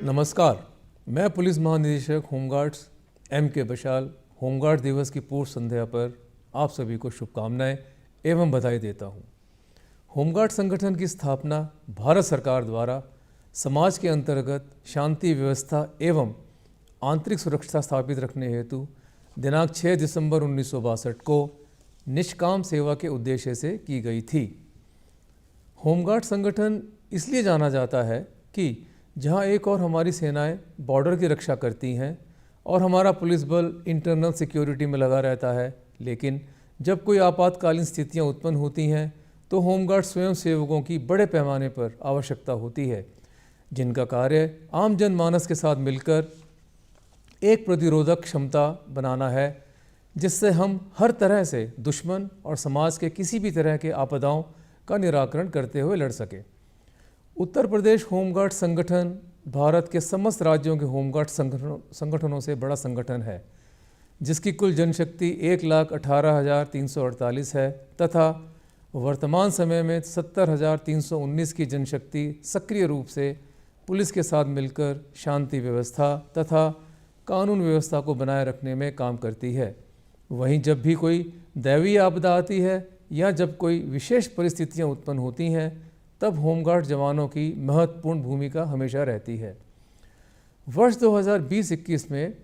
नमस्कार, मैं पुलिस महानिदेशक होमगार्ड्स M.K. बशाल होमगार्ड दिवस की पूर्व संध्या पर आप सभी को शुभकामनाएं एवं बधाई देता हूं। होमगार्ड संगठन की स्थापना भारत सरकार द्वारा समाज के अंतर्गत शांति व्यवस्था एवं आंतरिक सुरक्षा स्थापित रखने हेतु दिनांक 6 दिसंबर 1962 को निष्काम सेवा के उद्देश्य से की गई थी। होमगार्ड संगठन इसलिए जाना जाता है कि जहां एक और हमारी सेनाएं बॉर्डर की रक्षा करती हैं और हमारा पुलिस बल इंटरनल सिक्योरिटी में लगा रहता है, लेकिन जब कोई आपातकालीन स्थितियां उत्पन्न होती हैं तो होमगार्ड स्वयं सेवकों की बड़े पैमाने पर आवश्यकता होती है, जिनका कार्य आम जनमानस के साथ मिलकर एक प्रतिरोधक क्षमता बनाना है, जिससे हम हर तरह से दुश्मन और समाज के किसी भी तरह के आपदाओं का निराकरण करते हुए लड़ सके। उत्तर प्रदेश होमगार्ड संगठन भारत के समस्त राज्यों के होमगार्ड संगठनों से बड़ा संगठन है, जिसकी कुल जनशक्ति 1,18,348 है तथा वर्तमान समय में 70,319 की जनशक्ति सक्रिय रूप से पुलिस के साथ मिलकर शांति व्यवस्था तथा कानून व्यवस्था को बनाए रखने में काम करती है। वहीं जब भी कोई दैवीय आपदा आती है या जब कोई विशेष परिस्थितियां उत्पन्न होती हैं, तब होमगार्ड जवानों की महत्वपूर्ण भूमिका हमेशा रहती है। वर्ष 2020-21 में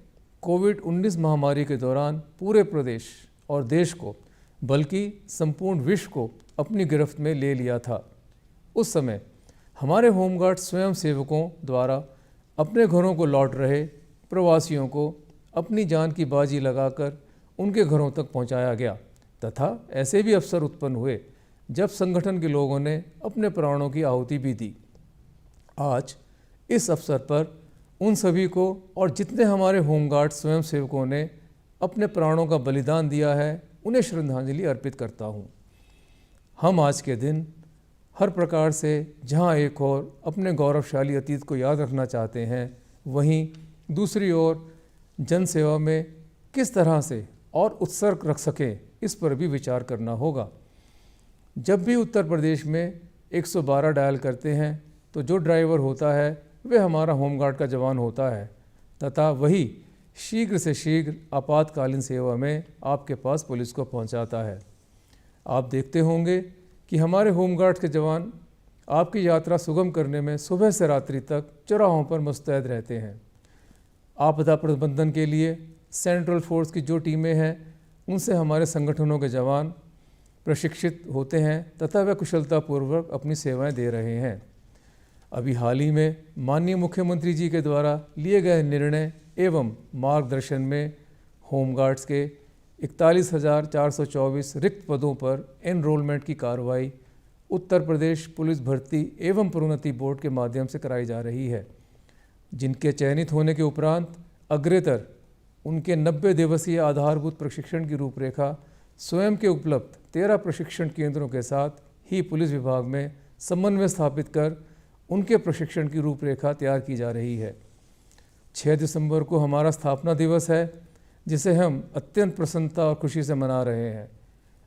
कोविड-19 महामारी के दौरान पूरे प्रदेश और देश को, बल्कि संपूर्ण विश्व को अपनी गिरफ्त में ले लिया था। उस समय हमारे होमगार्ड स्वयं सेवकों द्वारा अपने घरों को लौट रहे प्रवासियों को अपनी जान की बाजी लगाकर उनके घरों तक पहुंचाया गया तथा ऐसे भी अवसर उत्पन्न हुए जब संगठन के लोगों ने अपने प्राणों की आहुति भी दी। आज इस अवसर पर उन सभी को और जितने हमारे होमगार्ड स्वयं सेवकों ने अपने प्राणों का बलिदान दिया है, उन्हें श्रद्धांजलि अर्पित करता हूँ। हम आज के दिन हर प्रकार से जहाँ एक ओर अपने गौरवशाली अतीत को याद रखना चाहते हैं, वहीं दूसरी ओर जनसेवा में किस तरह से और उत्सर्ग रख सकें, इस पर भी विचार करना होगा। जब भी उत्तर प्रदेश में 112 डायल करते हैं तो जो ड्राइवर होता है वह हमारा होमगार्ड का जवान होता है तथा वही शीघ्र से शीघ्र आपातकालीन सेवा में आपके पास पुलिस को पहुंचाता है। आप देखते होंगे कि हमारे होमगार्ड के जवान आपकी यात्रा सुगम करने में सुबह से रात्रि तक चौराहों पर मुस्तैद रहते हैं। आपदा प्रबंधन के लिए सेंट्रल फोर्स की जो टीमें हैं, उनसे हमारे संगठनों के जवान प्रशिक्षित होते हैं तथा वे कुशलतापूर्वक अपनी सेवाएं दे रहे हैं। अभी हाल ही में माननीय मुख्यमंत्री जी के द्वारा लिए गए निर्णय एवं मार्गदर्शन में होमगार्ड्स के 41,424 रिक्त पदों पर एनरोलमेंट की कार्रवाई उत्तर प्रदेश पुलिस भर्ती एवं प्रोन्नति बोर्ड के माध्यम से कराई जा रही है, जिनके चयनित होने के उपरांत अग्रेतर उनके 90 दिवसीय आधारभूत प्रशिक्षण की रूपरेखा स्वयं के उपलब्ध 13 प्रशिक्षण केंद्रों के साथ ही पुलिस विभाग में समन्वय स्थापित कर उनके प्रशिक्षण की रूपरेखा तैयार की जा रही है। 6 दिसंबर को हमारा स्थापना दिवस है, जिसे हम अत्यंत प्रसन्नता और खुशी से मना रहे हैं।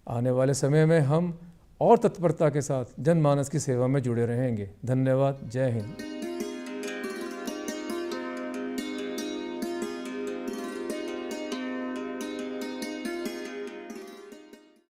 आने वाले समय में हम और तत्परता के साथ जनमानस की सेवा में जुड़े रहेंगे। धन्यवाद। जय हिंद।